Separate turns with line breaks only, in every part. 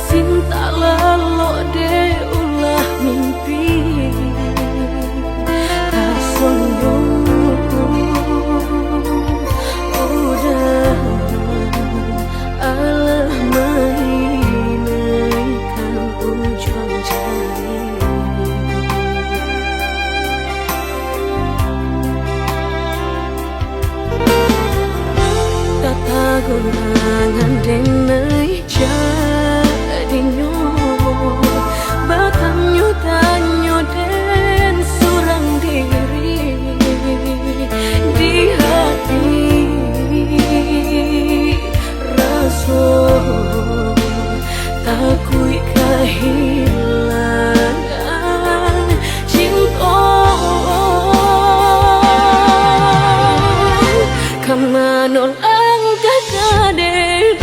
Cinta lalu de ulah mimpi tak sombong udah alah mainkan ujung jari tata gurangan denai jadinya batanyo tanyo dan surang diri di hati rasa takui kehilangan cinta kamanol ang kakadenay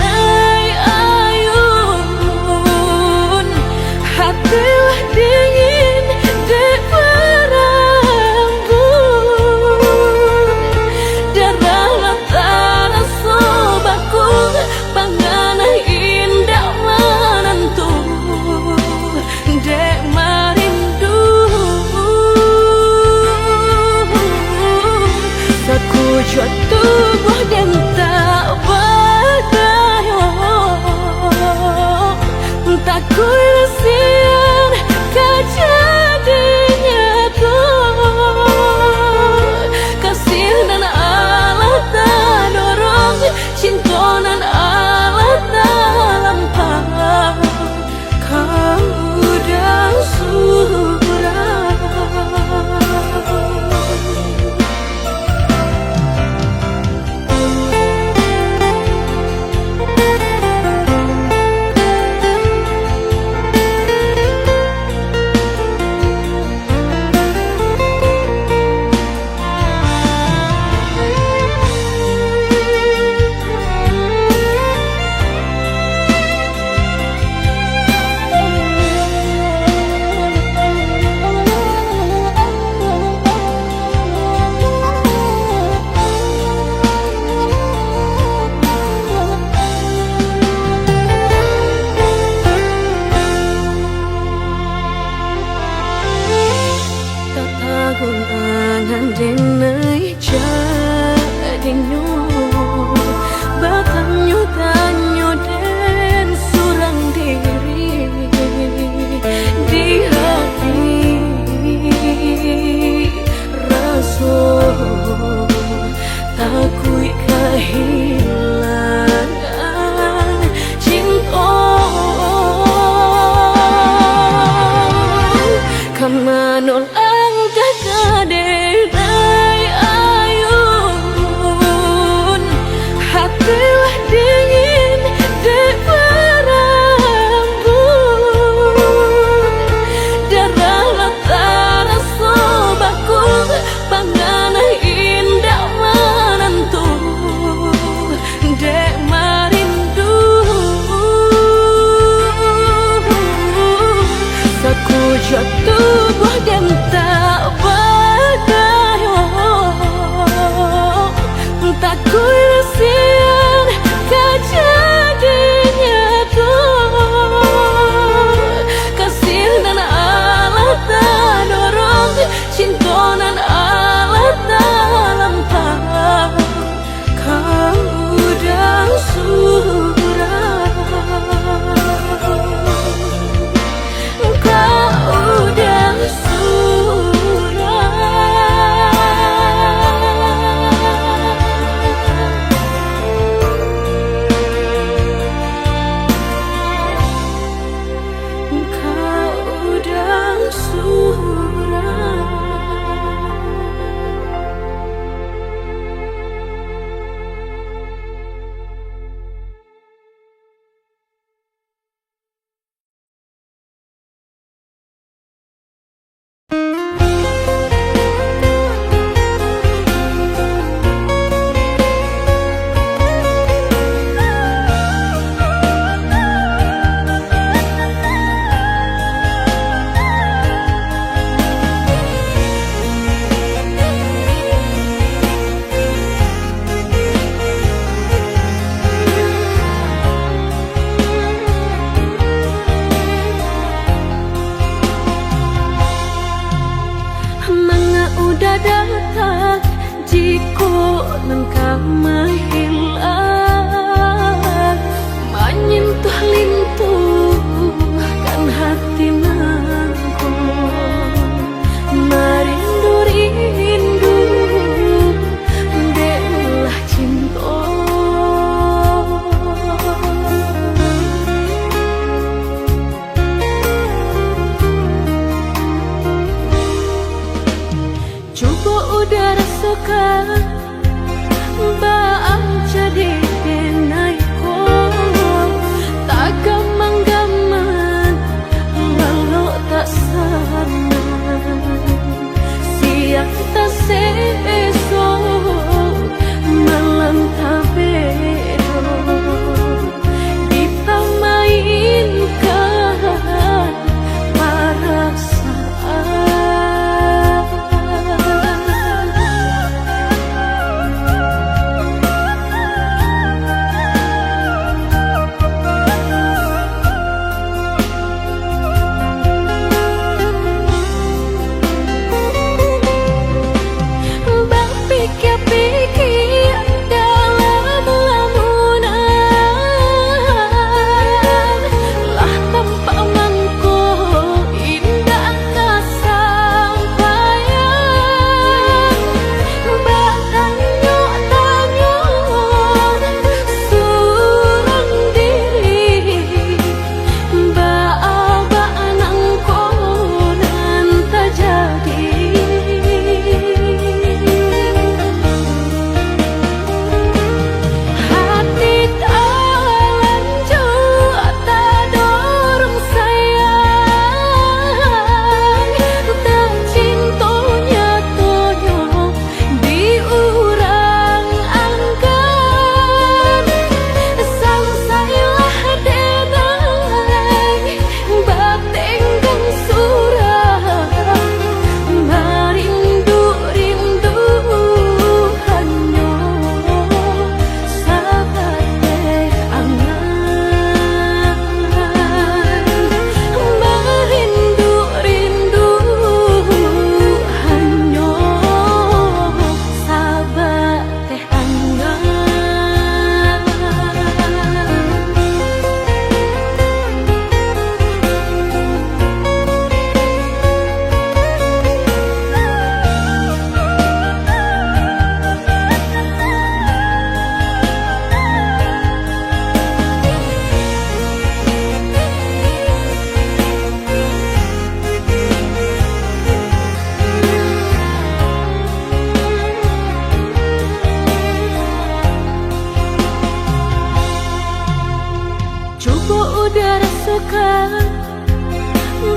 udara suka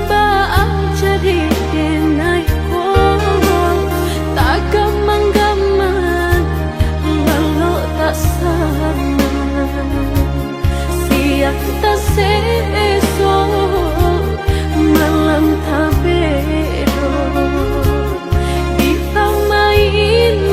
baang jadi denai ko tak gamang-gamang walau tak sama siang tak seso malam tak bedo dipermainkan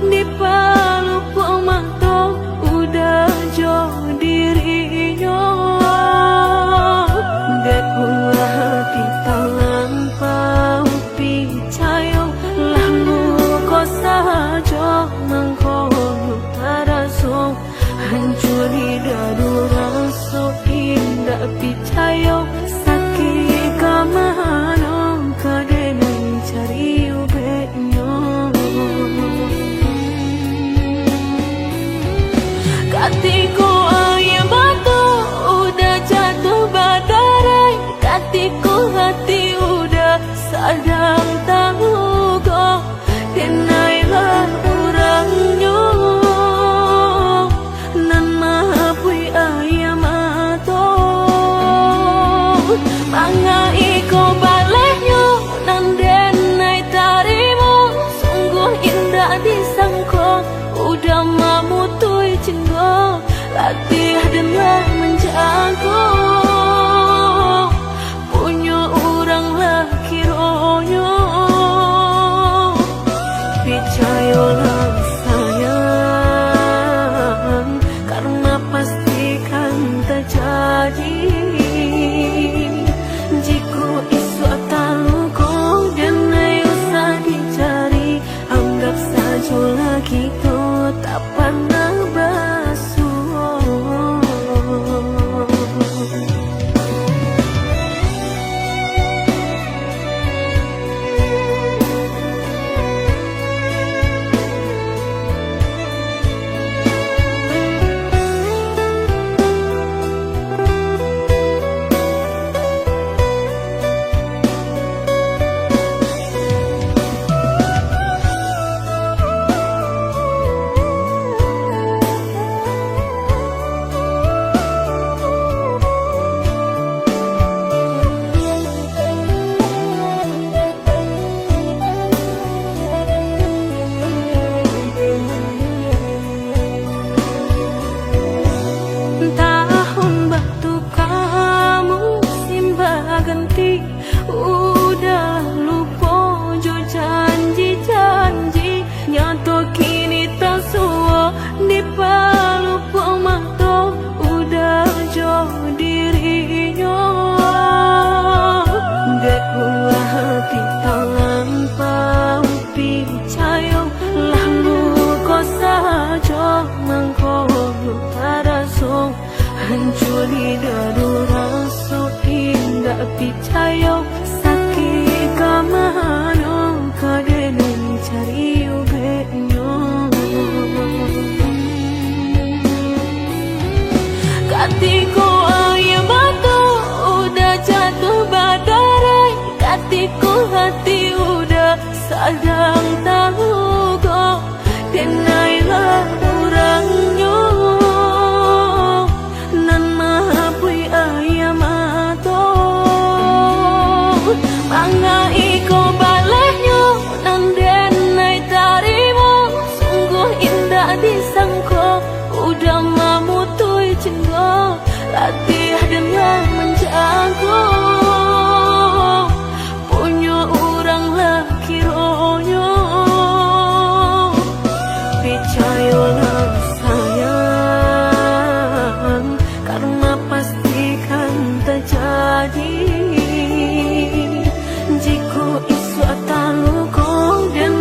di palu pemato udah jauh dirinya dek ulah di tangan pau picayo lalu kau saja mengkono taraso hancur dadu raso indah picayo sakit kamano kadenai cari ubeknya hatiku ayam batu udah jatuh badarai hatiku hati udah sadang tahu kok denailah orangnya disangko udah mamutui cingo latih denlah menjago punya orang laki ronyo percayalah sayang karena pastikan terjadi jika isu ataluko dan usah dicari anggap saja lagi tuh tak pernah basuh. Udah lupa jo janji-janji nyato kini tak suwo di palu pemahto udah jo dirinya dek ulah hati tangan pau picayo lalu kau saja mangkolu tarasong hancur di dadu raso indah picayo sakit kamano kadenen cari ubenyo katiku ayam batu udah jatuh badarai katiku hati udah sadang tahu kok denailah orangnya nan mahapui ayam atau manga iko balehnya nan denai tarimo sungguh indah disangko udah mamutui cingo latih dengan menjago punya orang laki ronyo percayalah sayang karena pastikan terjadi jika isu ataluko dan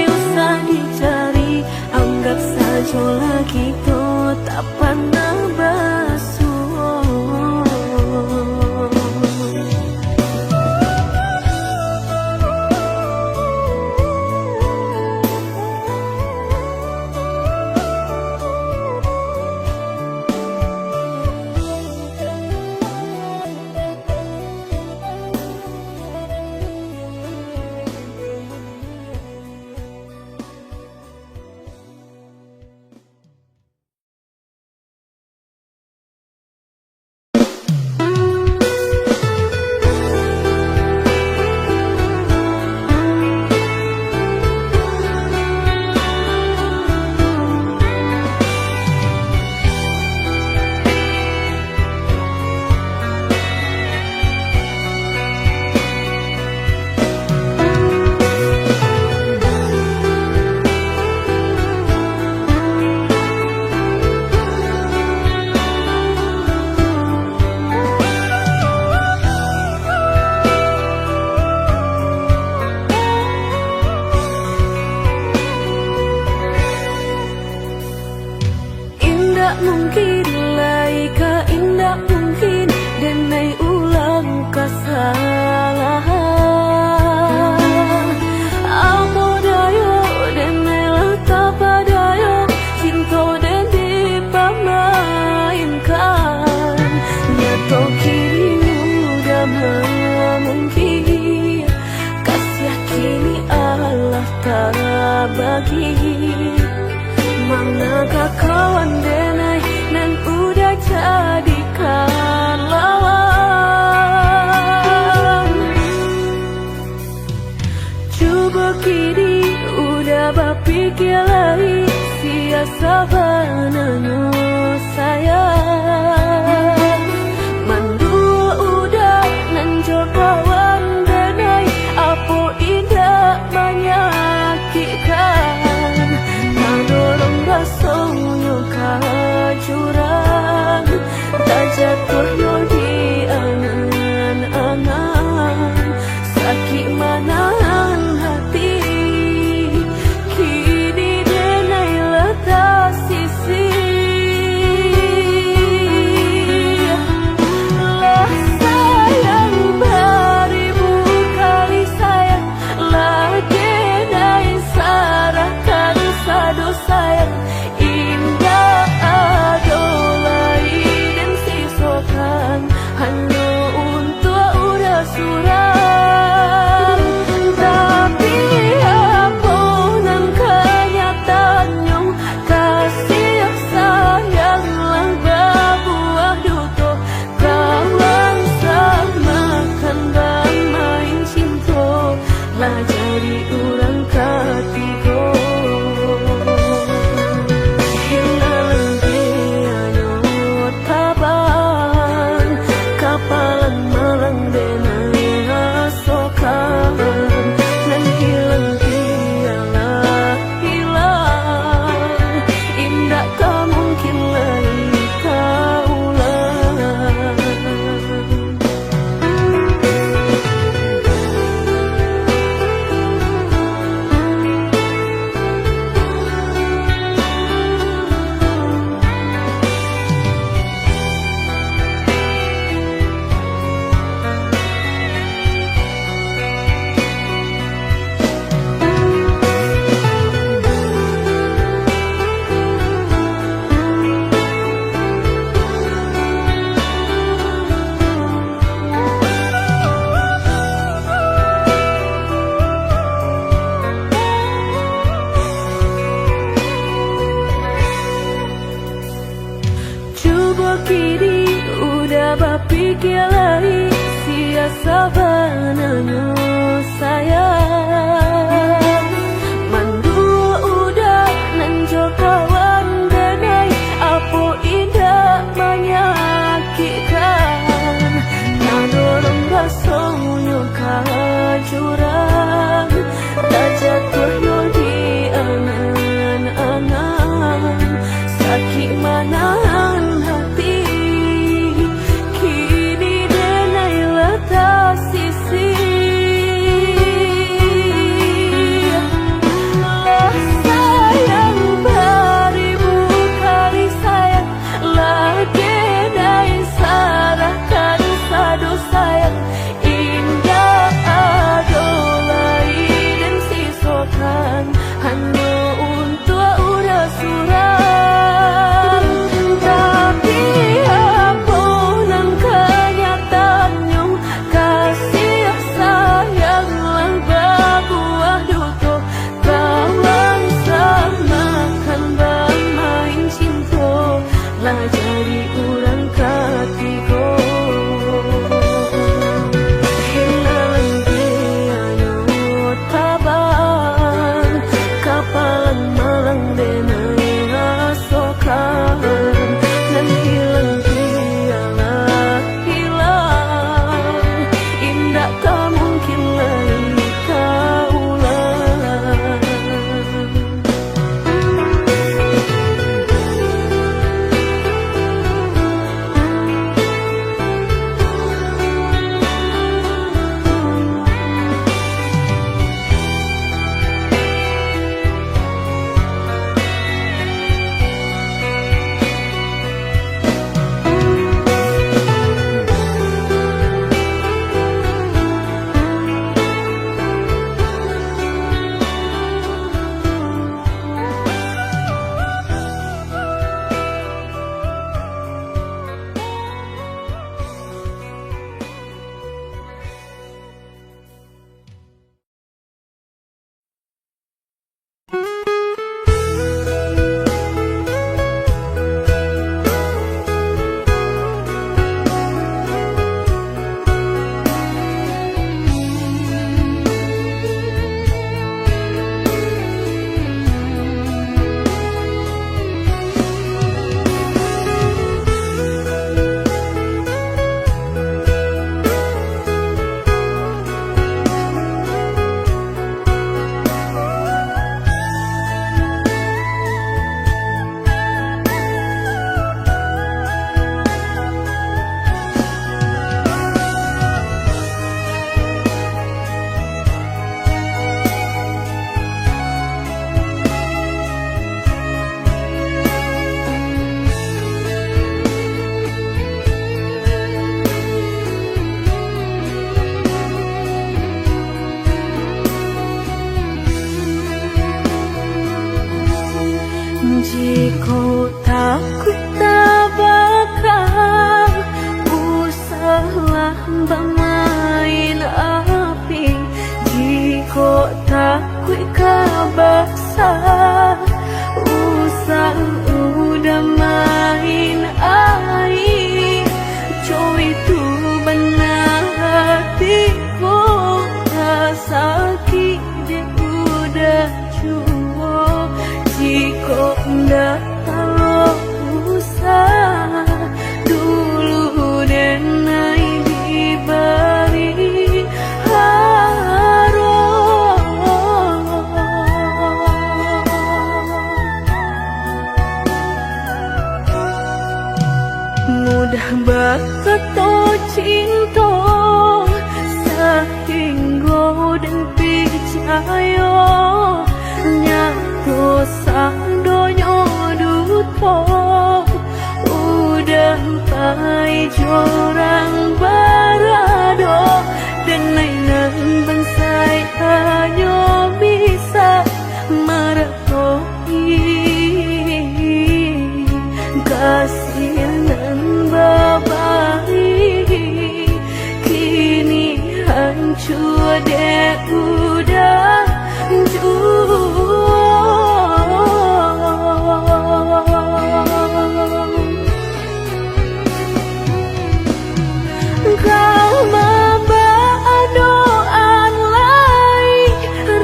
usah dicari anggap saja lagi tuh tak pernah basuh. Mungkin laika indah mungkin dan naik ulang kesalahan apa dayo dan naik tak padayo cinta dan dipamainkan nyato kini udah mungkin kasih kini Allah tak bagi manakah kawan denai nan sabananya sayang mandua udah nanjo kawan denai apo indah menyakitkan nadorong rasonyo kajurang tak jatuh yo di angan-angan sakit manahan hati kini denai letak sisi lah sayang beribu kali sayang lagi denai sarahkan sadu sayang indah adolai dan sisokan hanya untuk udah suram tapi apunan kenyataannya kasih sayang lang berbuah duto kawan samakan dan main cinta lah jadi orang ketiga hilang dia taban kapalan malang denai asokan nan hilang dialah hilang indah tak mungkin lagi kaulang. Coba kini udah berpikir lagi sia sabananya sayang mandua udah nanjo kawan denai apo indah menyakitkan nadorong rasonyo kajurang tak jatuh yo di angan-angan sakit manahan hati kini denai letak sisi Jika takut tak bakal usahlah bermain api. Jika takut kabasa usah udah main air. Coy itu benar hatiku tak sakit dia udah cukup. Jika ndak kalau usah dulu dan naik diberi mudah berkata cinta sehingga dan percaya nyatu sandonya duto udah pai jorang barado dan nainan bansai hanya bisa meratoi kasihan babai kini hancur deh udah kau membawa doan lain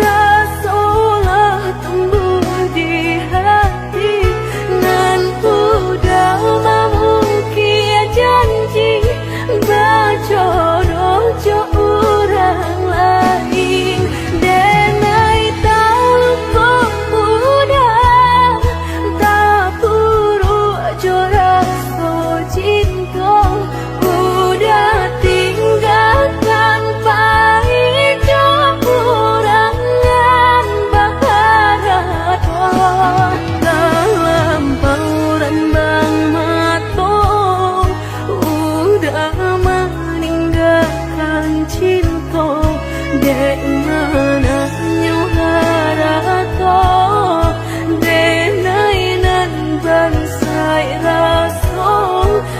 rasulah tumbuh di hati nan udah memukir janji berjodoh jo orang lain denai tahu kok udah tak puru jo rasa cinta udah tinggalkan pahit jo orang yang bahagia dalam bauran bang matong udah meninggalkan cinta dek mana nyuharato denai nan bansai raso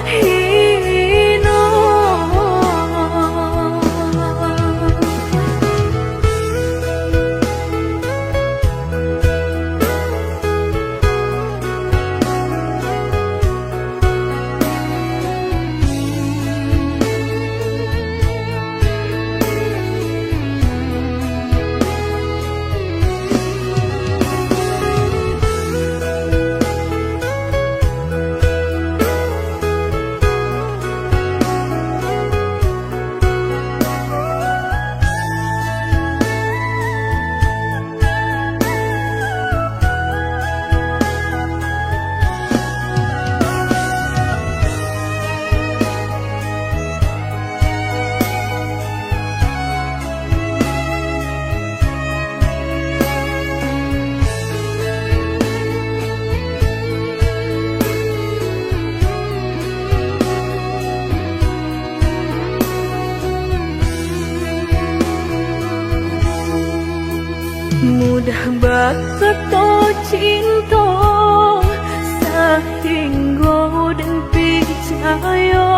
hino. Mudah berkata cinta sehingga dan percaya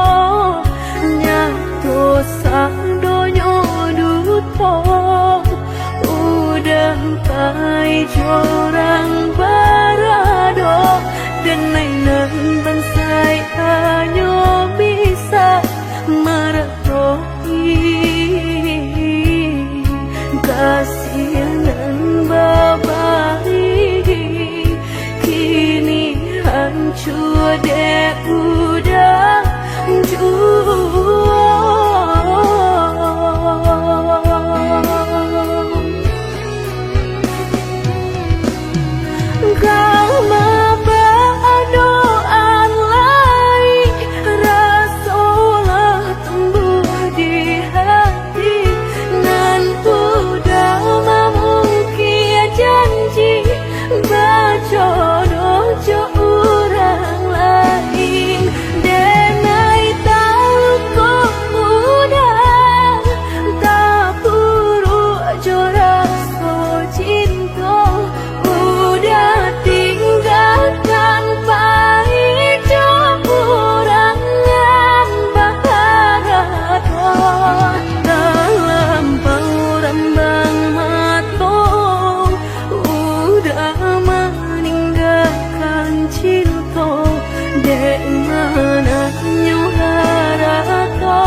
nyatu sandonya duto udah pai jorang barado dan nainan bansai hanya bisa meratoi kasihan babai kini hancur deh udah kau membawa doan lain rasulah tumbuh di hati nan udah memukir janji berjodoh jo orang lain denai tahu dek mana nyuharato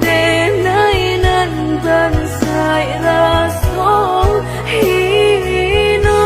denainan bansai raso hino.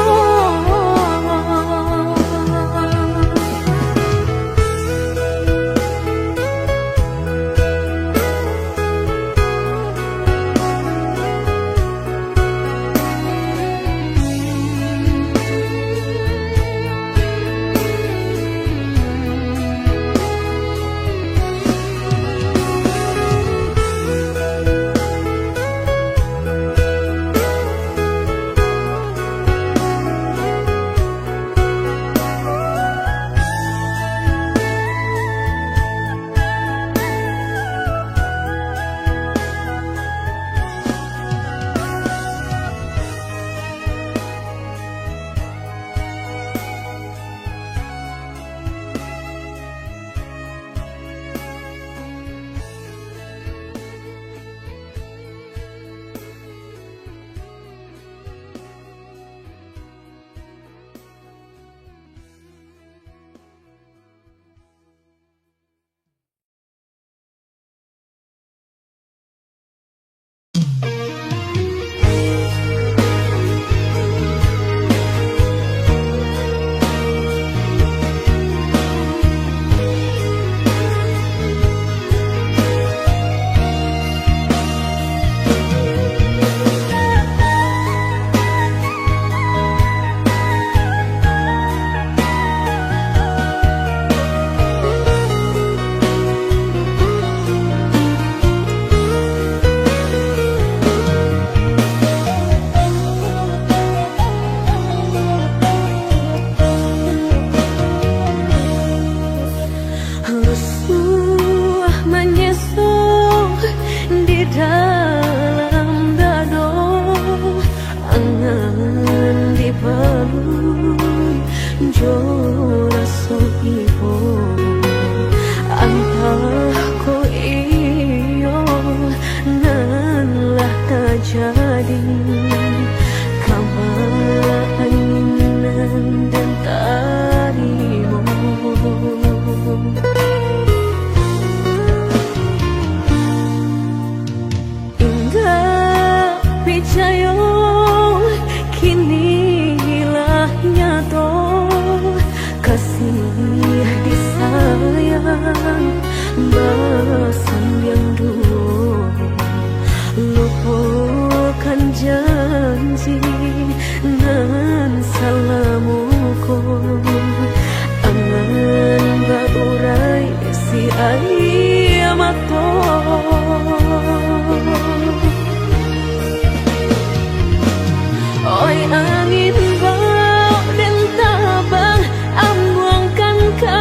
Oi angin bau dan tabang, ambuangkan ke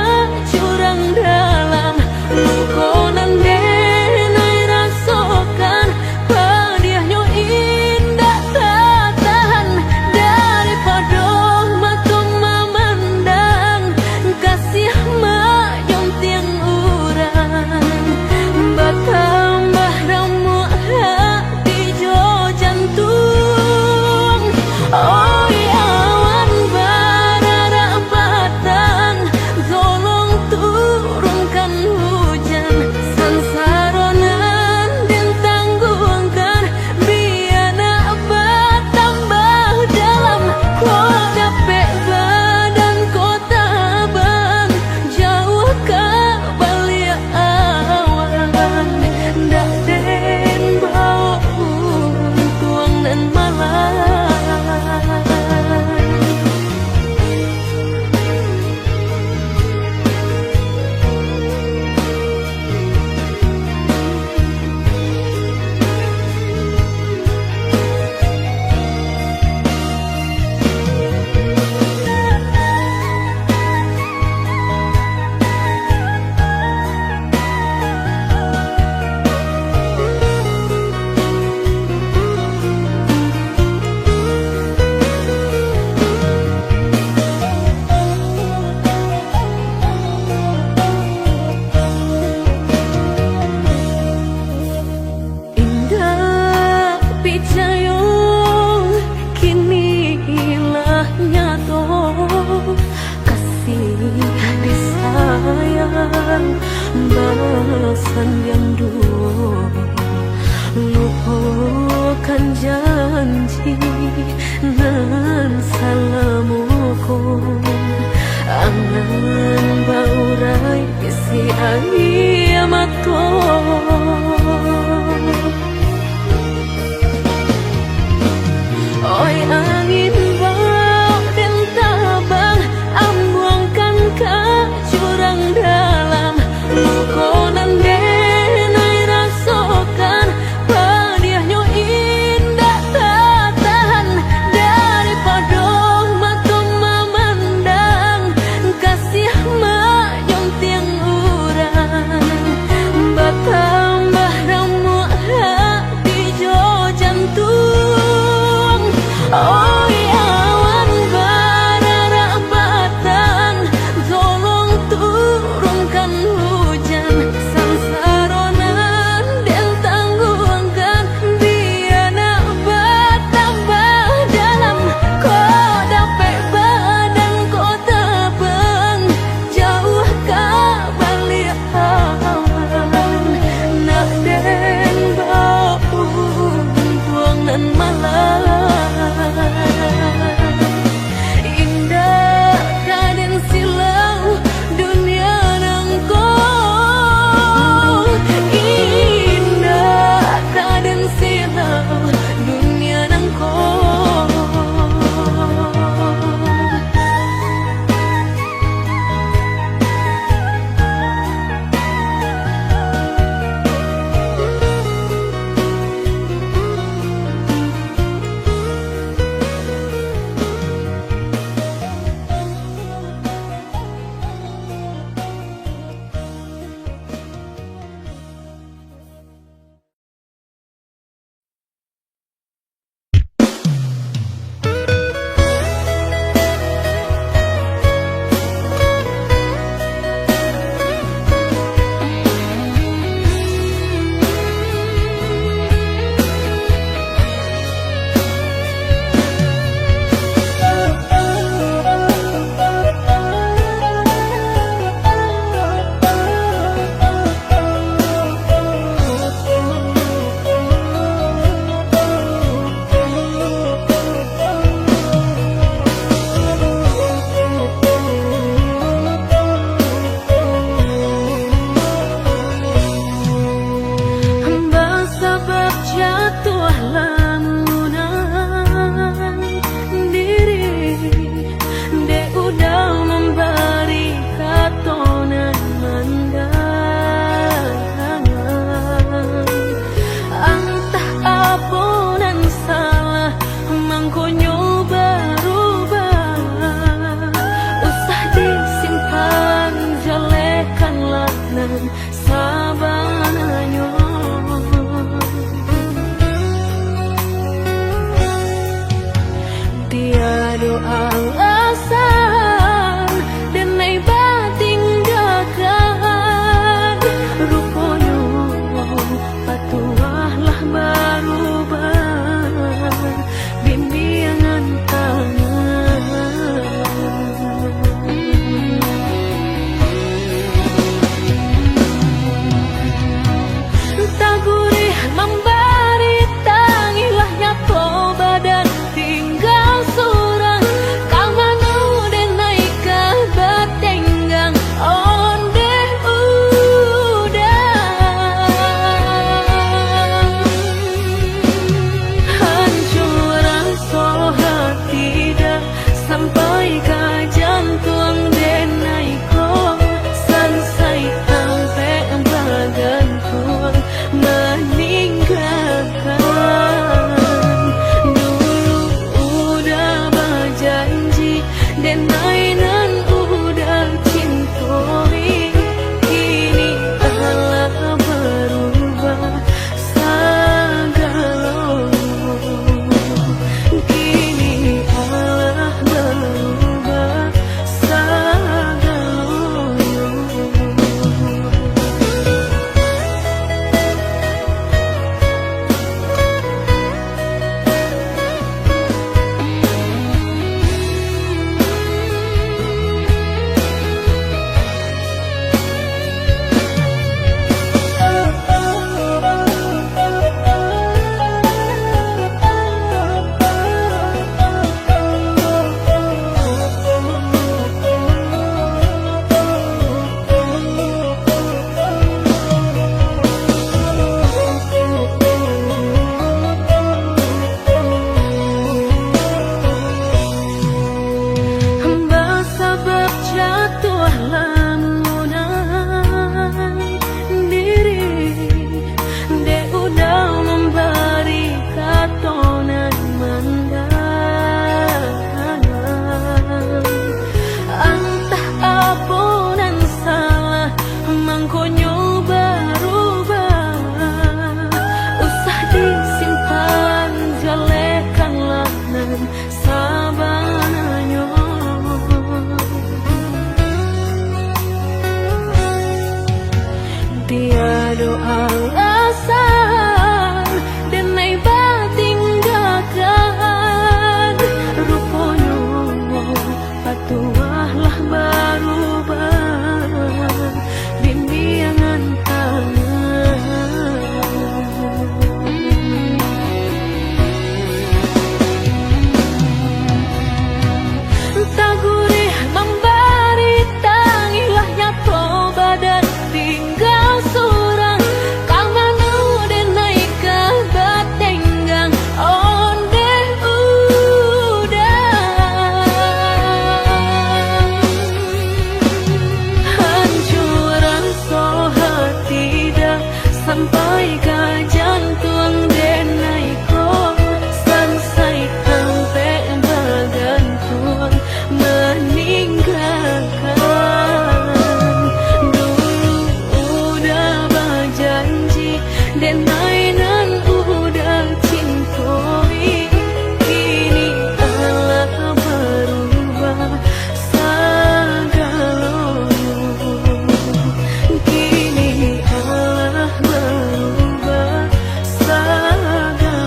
jurang dalam luka. Tuhan yang dulu lupakan janji nan salamuku angan baurai isi ayamatku oi angin bau dan tabang ambuangkan ke jurang dalam lukonan denai rasakan padiahnya indah tak tahan daripada matung memandang kasih mayong tiang urang batang do alasan denai batinggalkan ruponya patuahlah berubah bimbingan tangan tak gurih memberi tangilah nyato badan tinggal surang kang manu denai ke batenggang onde udang hancuran so hati dah sampai ke jantung denai ko sansai sampai bergantung meninggalkan dulu udah berjanji denai nan udah cintoi kini Allah berubah segalanya kini Allah berubah segalanya.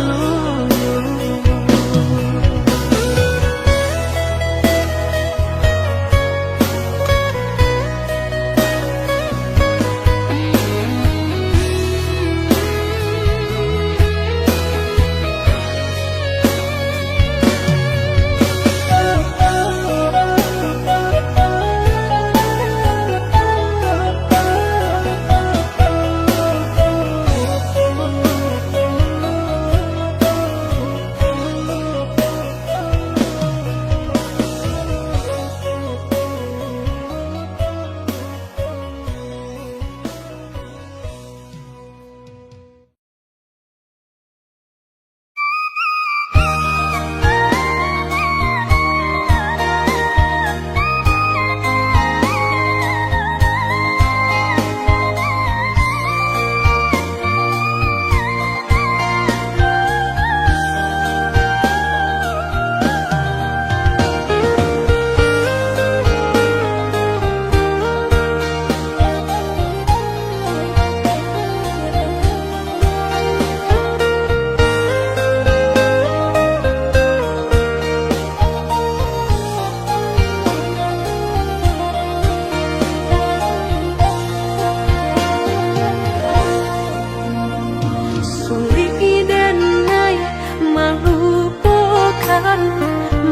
Sulit denai melupakan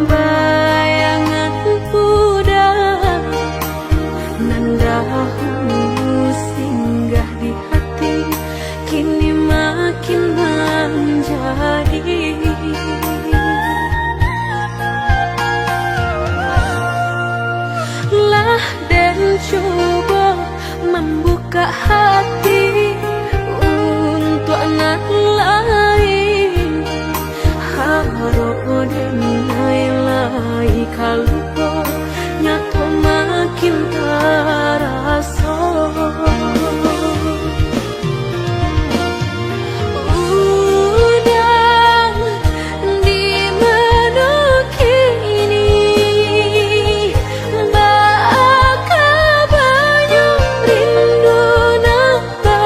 bayangan pudar nan dahulu singgah di hati kini makin menjadi lah dan coba membuka hati untuk anak lain haro denai lai kalau nyato makin terasa udang di mana kini bakal banyak rindu nambah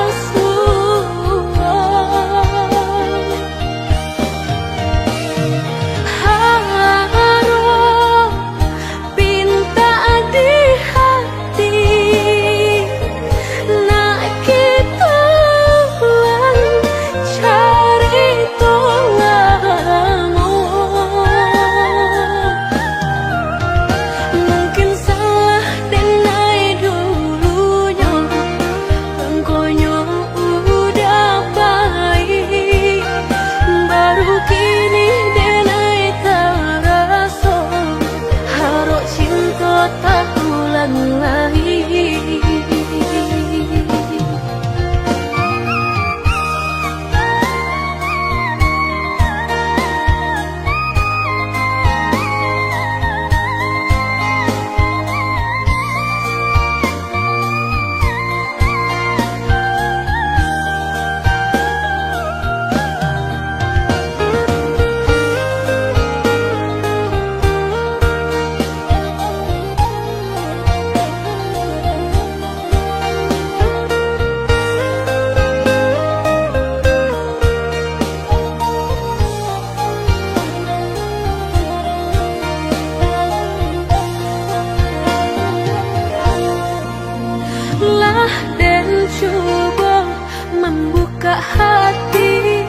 coba membuka hati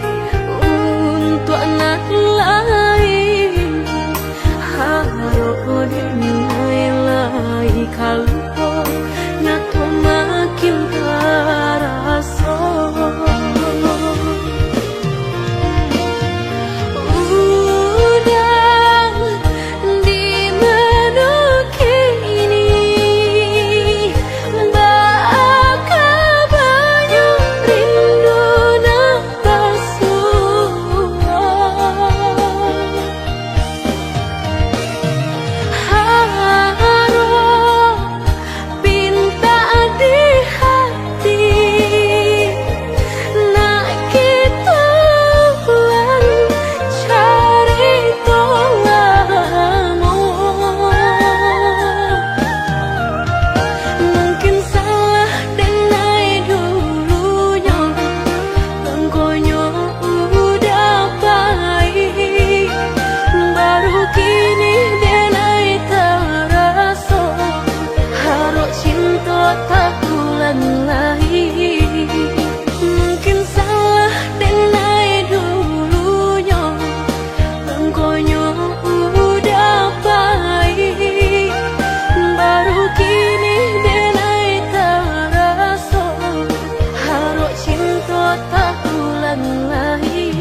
untuk anak lain. Harap dinilai kalau nyato makin terasa. Mungkin salah denai dulunya, engkonya udah baik, baru kini denai terasa, harap cinta tak ulang lagi.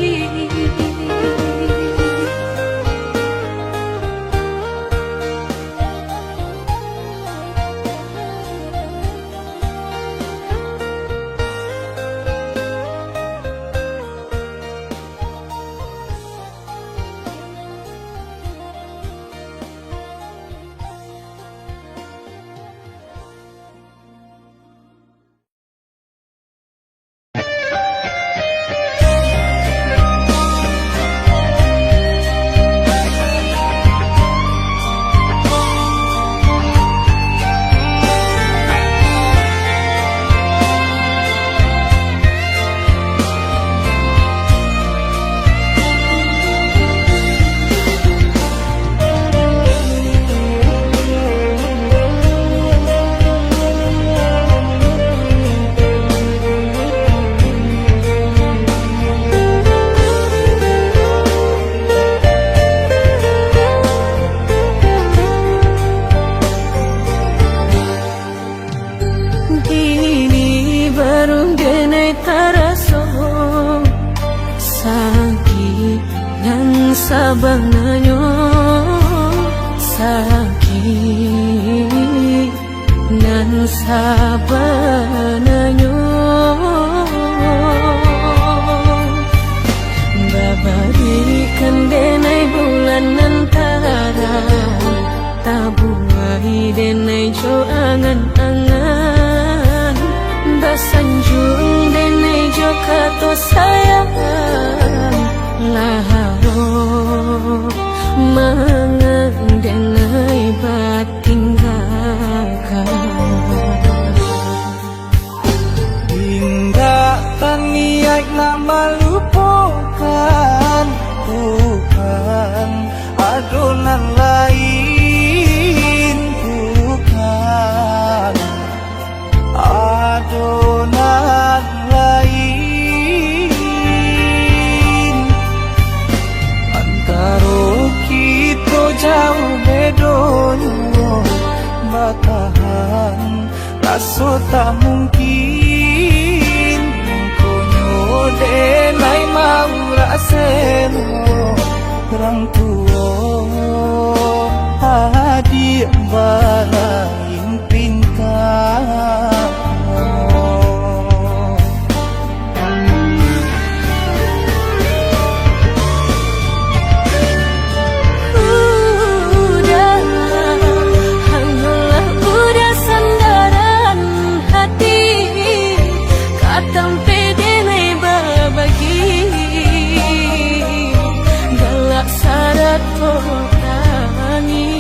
Kini baru denai terasa sakit dan sabananya, sakit dan sabananya. Babarikan denai bulan antara, tabuai denai jo angan-angan, basanjung denai jo kato sayang, laharo mangan denai batinggalkan.
Hingga tak niat nak melupakan, bukan adonan lain, bukan adonan lain. Antara kita jauh bedonyo, batahan rasa tak mungkin. Konyo denai mau raseno orang tua hadir balain pintar.
Syarat kau tangi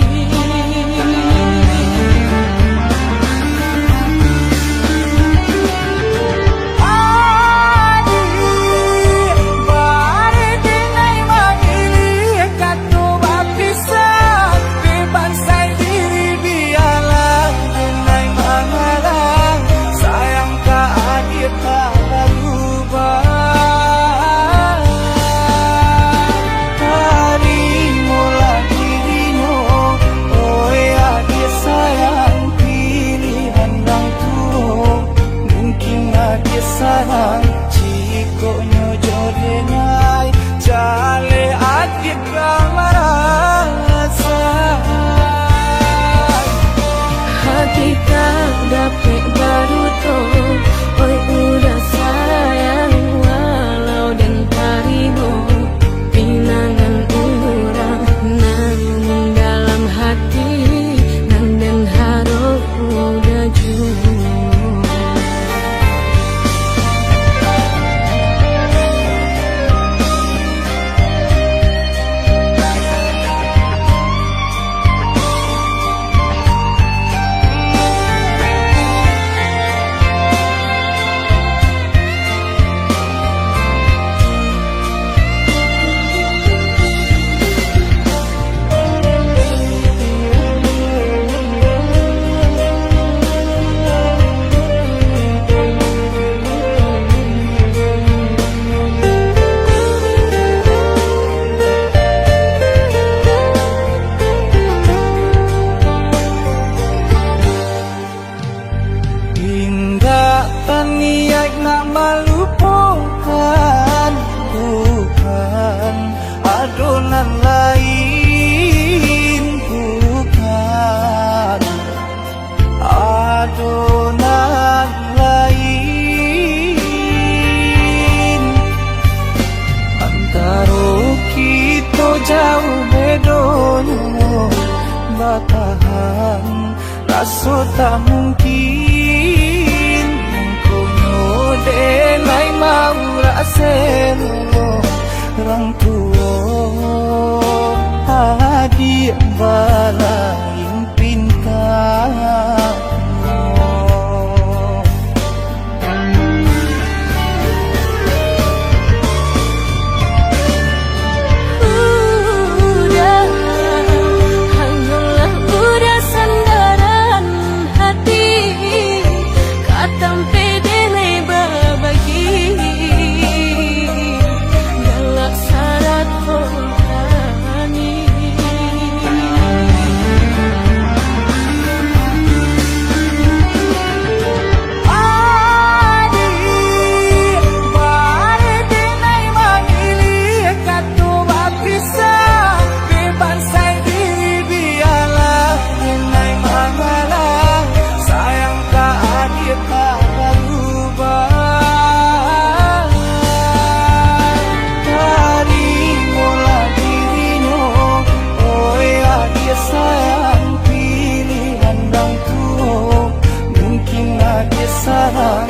tak niat nak melupakan, bukan adonan lain, bukan adonan lain. Antara kita jauh bedanya, batahan rasa tak mungkin. Mengkonyo denai mau raselo orang tua hadiah balain pintar.
Hanyalah udah sandaran hati, katam pedele berbagi, galak syarat rohani. Adik, bare denai mangili katu bapisah, bebas saya diri biarlah
Denai mangalah sayang tak adik tak berubah. Dari mula dirinya, oi adik sayang pilihan dan tua. Mungkin adik salah